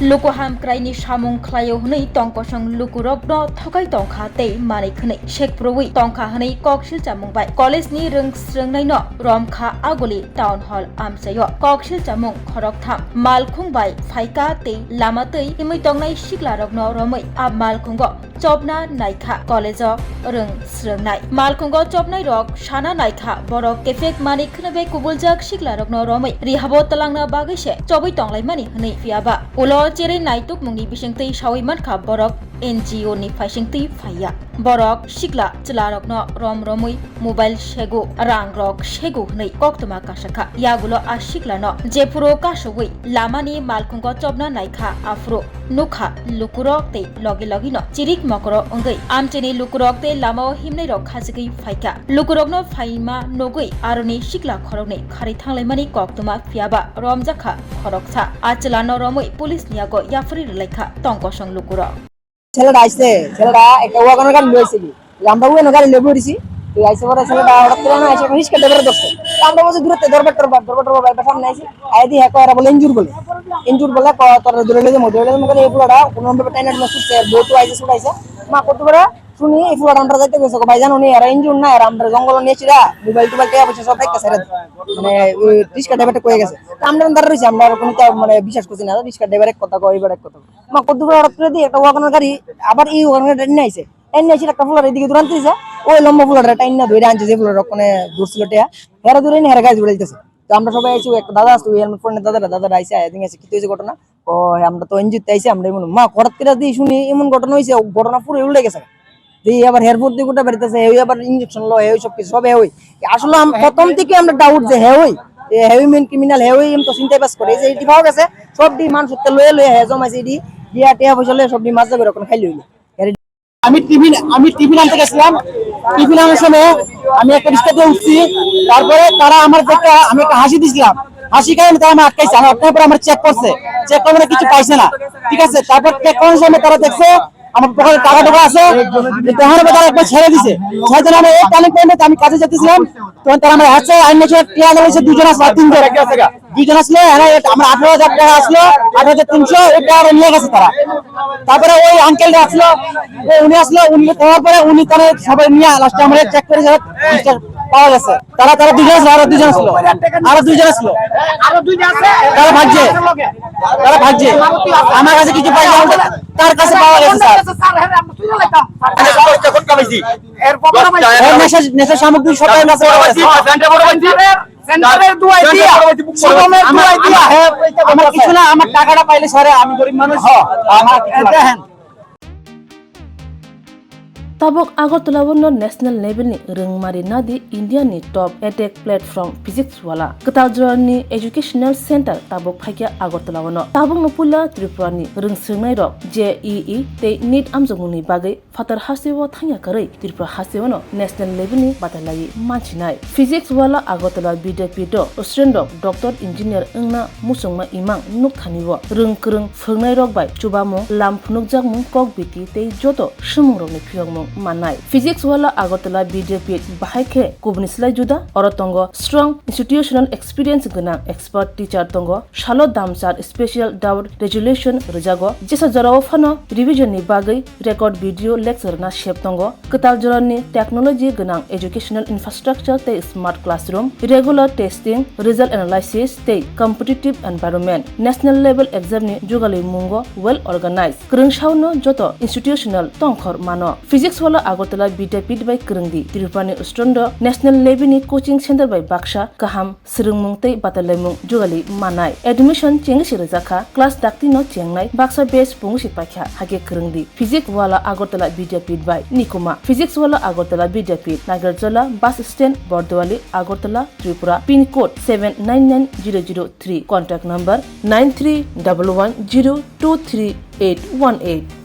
lukuham kraini samung klayo hnei tongkosong lukurogno thokai tongkha tei manai khnei Sepropnai tongkha hnei koksil chamung bai college ni Swrangchati no Romjakkha agoli town hall amsayo koksil chamung khorok tham malkhung bai phaika tei lama tei imui tongnai Siklarogno romai ab malkhungo chopna naikha college Swrangchati malkhungo chopnai rok sana naikha borok kefek mani khnabe kubuljak Siklarogno romai rihabo talangna bagai se chobai tonglai mani hnei fiaba ulo chere naituk mungni bisingtei sawi mankha borok NGO ni faisingtei faya borok Sikla Chaloknai romromui mobile sego rangrok sego hnei koktoma kasakha yagulo a Sikla no jepuro kasui lamani malkhungo chopna naikha afro nukha lukurok tei logi logi no chirik mokoro ongai amcheni lukurok tei lamao himnai rok khasigi faika lukurokno faima nogui aroni Sikla khorokni khari thanglai mani koktoma fiaba Romjakkha khoroksa achalano romui police niago yafri relaikha tongkosong lukurok ছেলেটা আইছে ছেলেটা একটা ওয়াগনের গাড়ি লইছিল আমরা ওয়াগনের গাড়ি লেবু দিছি তো আইছে পরে ছেলেটা হঠাৎ করে না এসে রিস্কা ড্রাইভারে ধরছে আমরা বসে দূরতে দরবার একটা সামনে আইছি আইদি হ্যাঁ কয়রা বলে ইনজুর বলে তোর দূরে লেগে মধ্যে এই পুরাটা কোন নম্বর টাইনার মেসেজ বহুত আইছে ছুটাইছে মা কত করে শুনি এই পুরাটা আমরা যাইতে গেছে ভাই জানো নি এরা ইনজুর না আর আমরা জঙ্গল নিয়েছিরা মোবাইল টোবাইল কে বসে সব একটা ছেড়ে মানে রিস্কা ড্রাইভারটা কয়ে গেছে আমরা দাঁড়া রইছি আমরা কোনো মানে বিশ্বাস করছি না রিস্কা ড্রাইভারের কথা কয় এবার এক কথা মা কত করে হঠাৎ করে দিয়ে একটা ওয়াগনের গাড়ি আবার এই ওয়াগনের গাড়ি নিয়ে আইছে একটা ফুলার এদিকে দূরান্ত দিছে ওই লম্বা ফুলারটা টাইন না ধরে আনছে যে ফুলার ওখানে দূরছিল টিয়া হেরা দূরে নি হেরা গাছ ধরে দিতেছে তো আমরা সবাই আইছি একটা দাদা আসতো হেলমেট পরে দাদা আইছে এদিকে আছে কি হয়েছে ঘটনা ও আমরা তো এনজিওতে আইছি আমরা এমন মা হঠাৎ করে দিয়ে শুনি এমন ঘটনা হয়েছে ঘটনা পুরো উল্টে গেছে দিয়ে আবার হেয়ারপোর্ট দিয়ে গোটা বেরিতেছে এই আবার ইঞ্জেকশন লো এই সব কিছু সব হই আসলে প্রথম থেকে আমরা ডাউট যে হই হেভি মেন ক্রিমিনাল হেই এম তো চিন্তাই পাস করে এই যে এটি পাওয়া গেছে সব ডি মানুষ লয়ে লয়ে হে জমাইছে এটি দিয়া টিয়া পয়সা লয়ে সব ডি মাছ যাবে রকম খাই লইলো আমি টিভি আনতে গেছিলাম টিভি আনার সময় আমি একটা রিস্কা দিয়ে উঠছি তারপরে তারা আমার দেখে আমি একটা হাসি দিছিলাম হাসি খাই তারা আমার আটকাইছে আমি আটকানোর পর আমার চেক করছে চেক করে কিছু পাইছে না ঠিক আছে তারপর চেক করার সময় তারা দেখছে আমার পকেটে টাকা টাকা আছে তখন তারা একবার ছেড়ে দিছে সেজন্য আমি এই টার্নিং পয়েন্টে আমি কাজে যেতেছিলাম তখন তারা আমার হাতে আইনছে টিয়া দিয়েছে দুজন আছে দুজন আসলে আমার 18,000 টাকা আসলো 18,300 এই টাকা নিয়ে গেছে তারা তারপরে ওই আঙ্কেলটা আসলো উনি পাওয়ার পরে উনি তারা সবাই নিয়ে লাস্টে আমরা চেক করে পাওয়া গেছে তারা দুজন আসলো আরো দুজন আসলো তারা ভাগছে আমার কাছে কিছু পাইছে তার কাছে পাওয়া গেছে স্যার নেশা সামগ্রী সবাই কাছে পাওয়া গেছে আমার কিছু না আমার টাকাটা পাইলে স্যার আমি গরিব মানুষ আমার দেখেন tabok Agartala wono national level ni rungmari nadi India ni top edtech platform physics wala katal ni educational center tabok phaikia Agartala wono tabok nopula Tripura ni rungsrngnai rok JEE te NEET amjongni bagai fatar hasewo thangya karai Tripura hasewo no national level ni batalai manchinai physics wala Agartala BBMC do student doctor engineer engna musongma imang nukthaniwo rungkrung phungnai rok bai chubamo lamphunukjak mung kok biti te joto sumungrok ni phiyongmung manai physics wala Agartala BBMC bahaike kubnislai juda orotongo strong institutional experience gana expert teacher tongo shalo damsar special doubt resolution rejago jesa jarawo phano revision ni bagai record video lecture na shep tongo katal jorani technology gana educational infrastructure te smart classroom regular testing result analysis te competitive environment national level exam ni jugali mungo well organized krungshauno joto institutional tongkhor mano physics wala Agartala BBMC by Krungdi Tripura Ustondo national level ni coaching center by Baksha kaham srungmung tei batalemung jugali manai admission chengsi rejakha class dakti no chengnai Baksha base pungsi pakha hage Krungdi physics wala Agartala BBMC by Nikuma physics wala Agartala BBMC Nagarjala bus stand Bordwali Agartala Tripura pin code 799003 contact number 9311023818